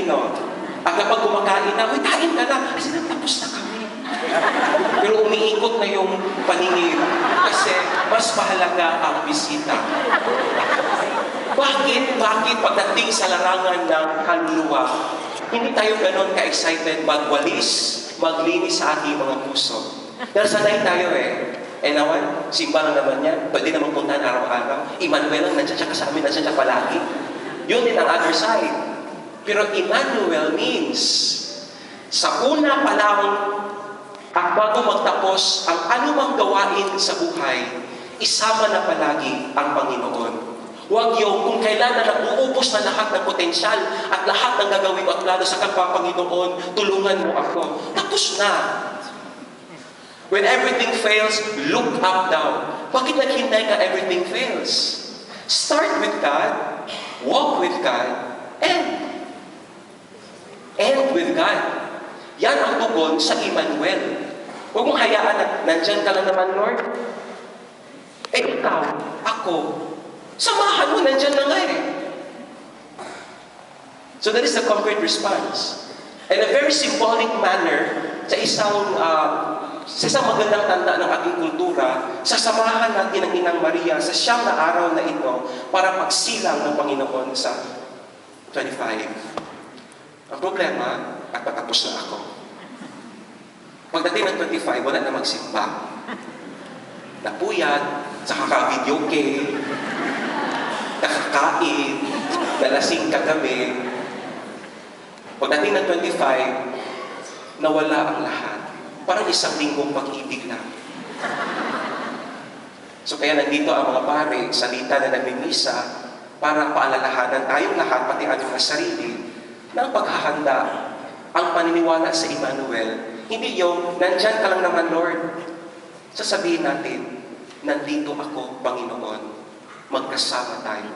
Pilipino. At kapag kumakain na, uy, kain ka na. Kasi tapos na kami. Pero umiikot na yung paningin kasi mas mahalaga ang bisita. Bakit? Bakit pagdating sa larangan ng kaluluwa, hindi tayo ganon ka-excited magwalis, maglinis sa ating mga puso? Dahil sanay tayo eh. Eh naman, simba na naman yan. Pwede naman puntahan araw-araw. Emmanuel lang, nandiyan siya kasama, nandiyan siya palagi. Yun din ang other side. Pero Emmanuel means, sa una pa lang, at bago magtapos ang anumang gawain sa buhay, isama na palagi ang Panginoon. Huwag yung kung kailan na nabuubos na lahat ng potensyal at lahat ng gagawin at plano sa kapwa Panginoon, tulungan mo ako. Tapos na. When everything fails, look up down. Bakit naghintay ka everything fails? Start with God, walk with God, and end with God. Yan ang tugon sa Emmanuel. Huwag mong hayaan na nandyan ka lang naman, Lord. Eh ikaw, ako, samahan mo, nandyan na nga eh. So that is the concrete response. In a very symbolic manner, sa isang magandang tanda ng ating kultura, sasamahan natin ang Inang Maria sa siyam na araw na ito para pagsilang ng Panginoon sa 25. Ang problema, at patapos na ako. Pagdating ng 25, wala na magsimba. Napuyat, sa kaka-video game, nakakain, nalasing kagabi. Pagdating ng 25, nawala ang lahat. Parang isang linggong pag-ibig lang. So kaya nandito ang mga pare, salita na nagmimisa, para paalalahanan tayong lahat, pati ating mga sarili, ng paghahanda, ang paniniwala sa Emmanuel. Hindi yung, nandyan ka lang naman, Lord. Sasabihin natin, nandito ako, Panginoon. Magkasama tayo.